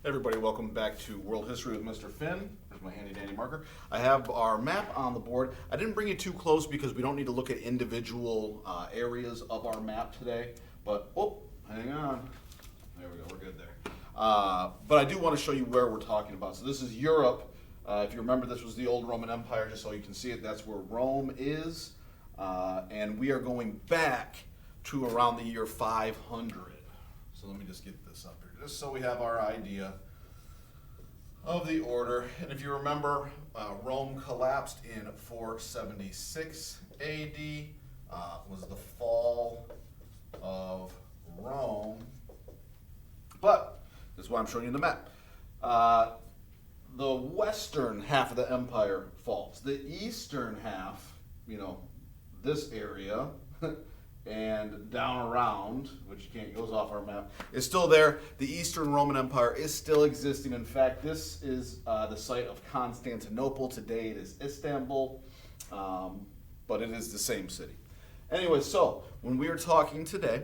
Hey everybody, welcome back to World History with Mr. Finn. There's my handy dandy marker. I have our map on the board. I didn't bring it too close because we don't need to look at individual areas of our map today. But, hang on. There we go, we're good there. But I do want to show you where we're talking about. So this is Europe. If you remember, this was the old Roman Empire, just so you can see it. That's where Rome is. And we are going back to around the year 500. So let me just get this up here, just so we have our idea of the order. And if you remember, Rome collapsed in 476 AD, was the fall of Rome. But this is why I'm showing you the map. The western half of the empire falls. The eastern half, this area, and down around, which goes off our map, is still there. The Eastern Roman Empire is still existing. In fact, this is the site of Constantinople. Today it is Istanbul, but it is the same city. Anyway, so when we are talking today,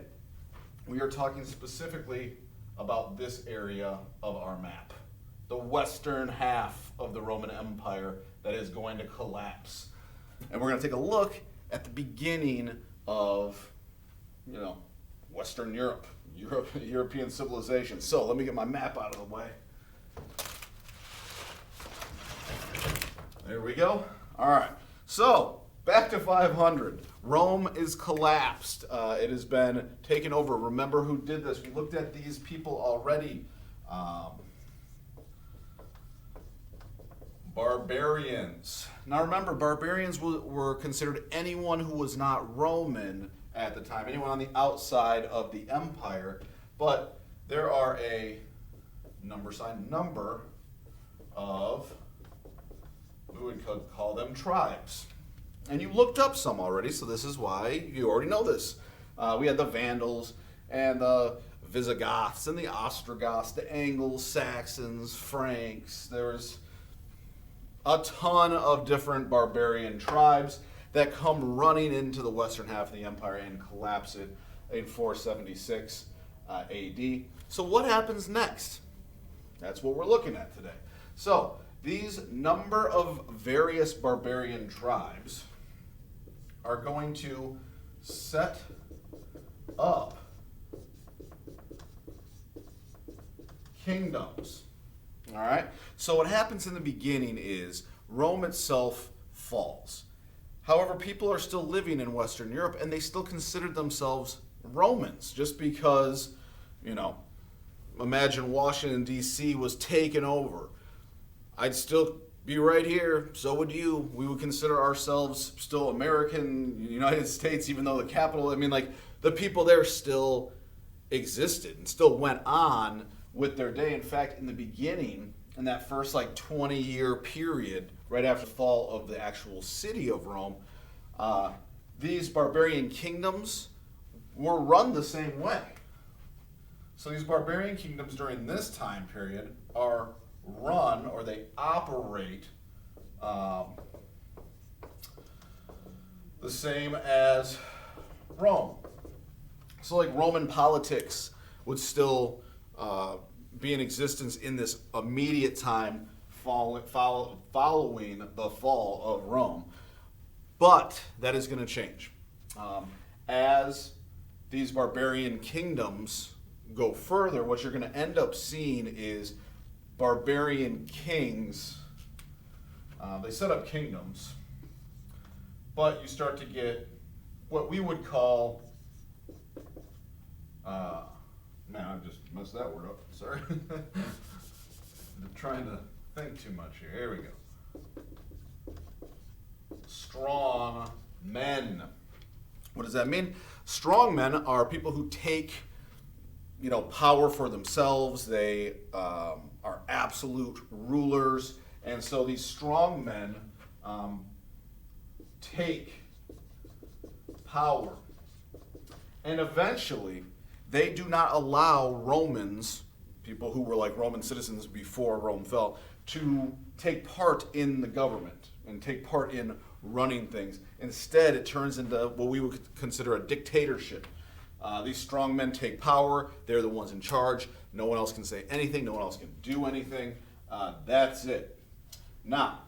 we are talking specifically about this area of our map, the western half of the Roman Empire that is going to collapse. And we're going to take a look at the beginning of, Western Europe, European civilization. So let me get my map out of the way. There we go. All right. So back to 500. Rome is collapsed. It has been taken over. Remember who did this? We looked at these people already. Barbarians. Now remember, barbarians were considered anyone who was not Roman at the time, anyone on the outside of the empire, but there are a number of, we would call them tribes. And you looked up some already, so this is why you already know this. We had the Vandals and the Visigoths and the Ostrogoths, the Angles, Saxons, Franks. There's a ton of different barbarian tribes that come running into the western half of the empire and collapse it in 476 AD. So what happens next? That's what we're looking at today. So these number of various barbarian tribes are going to set up kingdoms. All right? So what happens in the beginning is Rome itself falls. However, people are still living in Western Europe and they still consider themselves Romans just because, imagine Washington, D.C. was taken over. I'd still be right here, so would you. We would consider ourselves still American, United States, even though the capital, the people there still existed and still went on with their day. In fact, in the beginning, in that first 20-year period, right after the fall of the actual city of Rome, these barbarian kingdoms were run the same way. So these barbarian kingdoms during this time period are run, or they operate the same as Rome. So Roman politics would still be in existence in this immediate time following the fall of Rome. But that is going to change. As these barbarian kingdoms go further, what you're going to end up seeing is barbarian kings. They set up kingdoms, but you start to get what we would call man, I just messed that word up. Sorry. I'm trying to think too much here. Here we go. Strong men. What does that mean? Strong men are people who take, power for themselves. They are absolute rulers. And so these strong men take power. And eventually, they do not allow Romans, people who were Roman citizens before Rome fell, to take part in the government and take part in running things. Instead, it turns into what we would consider a dictatorship. These strong men take power. They're the ones in charge. No one else can say anything. No one else can do anything. That's it. Now,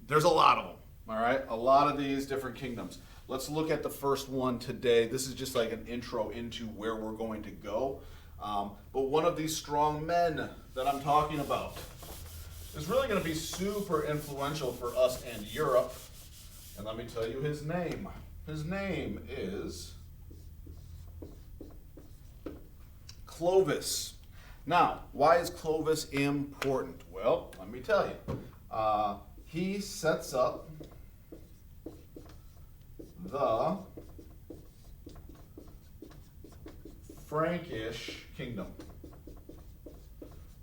there's a lot of them, all right? A lot of these different kingdoms. Let's look at the first one today. This is just like an intro into where we're going to go. But one of these strong men that I'm talking about is really going to be super influential for us and Europe. And let me tell you his name. His name is Clovis. Now, why is Clovis important? Well, let me tell you. He sets up the Frankish kingdom.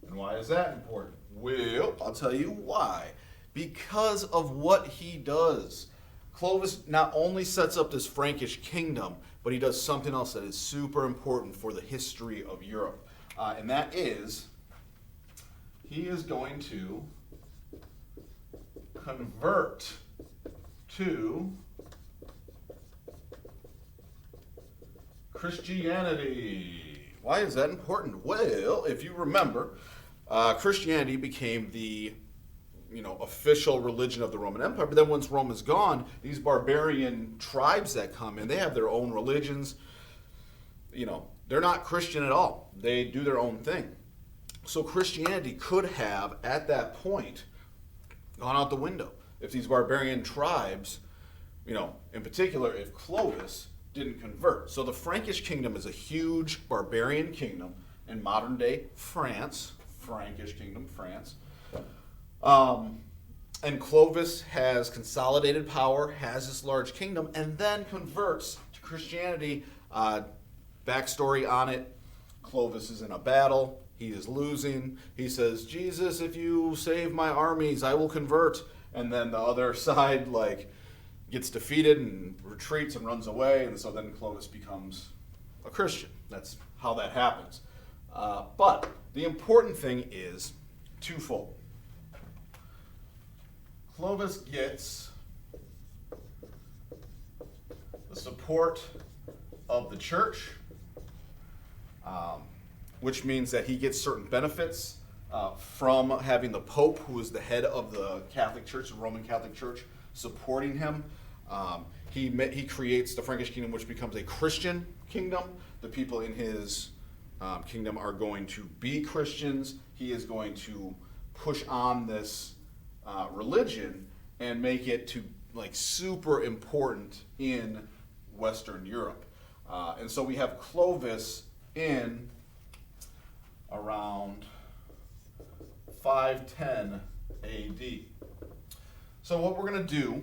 And why is that important? Well, I'll tell you why. Because of what he does. Clovis not only sets up this Frankish kingdom, but he does something else that is super important for the history of Europe. And that is, he is going to convert to Christianity. Why is that important? Well, if you remember, Christianity became the official religion of the Roman Empire. But then once Rome is gone, these barbarian tribes that come in, they have their own religions. They're not Christian at all. They do their own thing. So Christianity could have, at that point, gone out the window. If these barbarian tribes, in particular, if Clovis didn't convert. So the Frankish kingdom is a huge barbarian kingdom in modern day France. Frankish kingdom, France. And Clovis has consolidated power, has this large kingdom, and then converts to Christianity. Backstory on it, Clovis is in a battle. He is losing. He says, Jesus, if you save my armies, I will convert. And then the other side, gets defeated and retreats and runs away. And so then Clovis becomes a Christian. That's how that happens. But the important thing is twofold. Clovis gets the support of the church, which means that he gets certain benefits from having the Pope, who is the head of the Catholic Church, the Roman Catholic Church, supporting him. He creates the Frankish kingdom, which becomes a Christian kingdom. The people in his kingdom are going to be Christians. He is going to push on this religion and make it to super important in Western Europe. And so we have Clovis in around 510 AD. So what we're going to do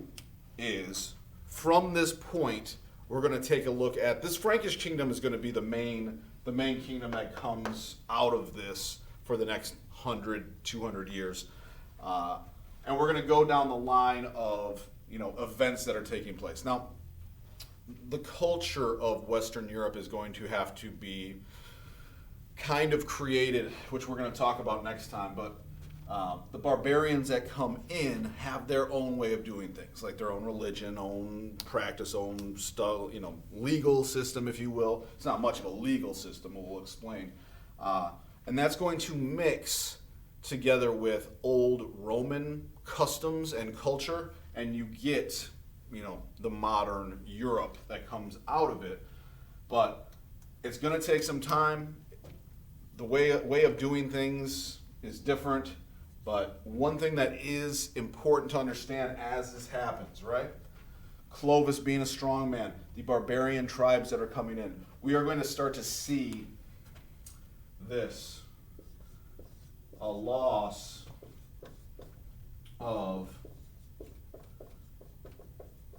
is, from this point, we're going to take a look at this Frankish kingdom is going to be the main kingdom that comes out of this for the next 100, 200 years. And we're going to go down the line of events that are taking place. Now, the culture of Western Europe is going to have to be kind of created, which we're going to talk about next time. But the barbarians that come in have their own way of doing things, like their own religion, own practice, own stuff, legal system, if you will. It's not much of a legal system, we'll explain. And that's going to mix together with old Roman customs and culture, and you get, the modern Europe that comes out of it. But it's going to take some time. The way of doing things is different. But one thing that is important to understand as this happens, right? Clovis being a strong man, the barbarian tribes that are coming in, we are going to start to see this, a loss of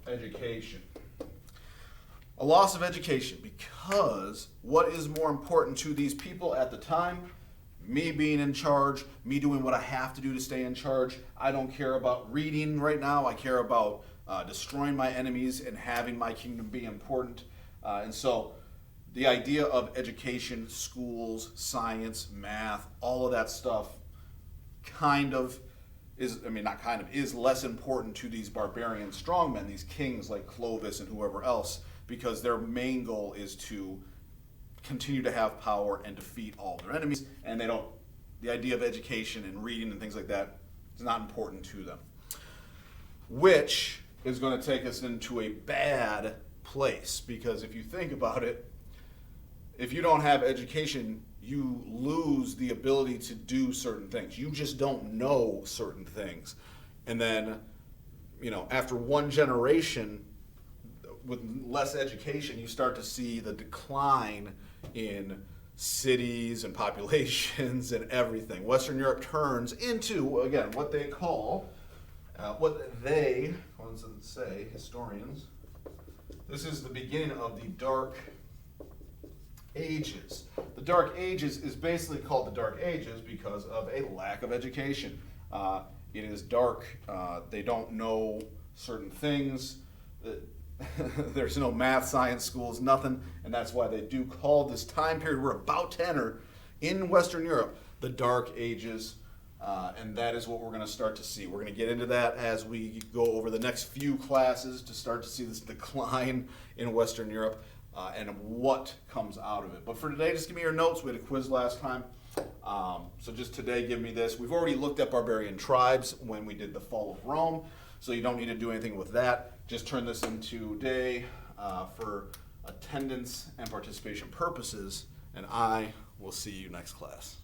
education. A loss of education, because what is more important to these people at the time? Me being in charge, me doing what I have to do to stay in charge. I don't care about reading right now. I care about destroying my enemies and having my kingdom be important. And so the idea of education, schools, science, math, all of that stuff is less important to these barbarian strongmen, these kings like Clovis and whoever else, because their main goal is to continue to have power and defeat all their enemies, and they don't, the idea of education and reading and things like that is not important to them. Which is going to take us into a bad place, because if you think about it, if you don't have education, you lose the ability to do certain things. You just don't know certain things. And then, after one generation with less education, you start to see the decline in cities and populations and everything. Western Europe turns into, again, what they call, historians, this is the beginning of the Dark Ages. The Dark Ages is basically called the Dark Ages because of a lack of education. It is dark. They don't know certain things. There's no math, science schools, nothing, and that's why they do call this time period we're about to enter in Western Europe the Dark Ages, and that is what we're going to start to see. We're going to get into that as we go over the next few classes to start to see this decline in Western Europe and what comes out of it. But for today, just give me your notes. We had a quiz last time, so just today give me this. We've already looked at barbarian tribes when we did the fall of Rome, so you don't need to do anything with that. Just turn this into day for attendance and participation purposes, and I will see you next class.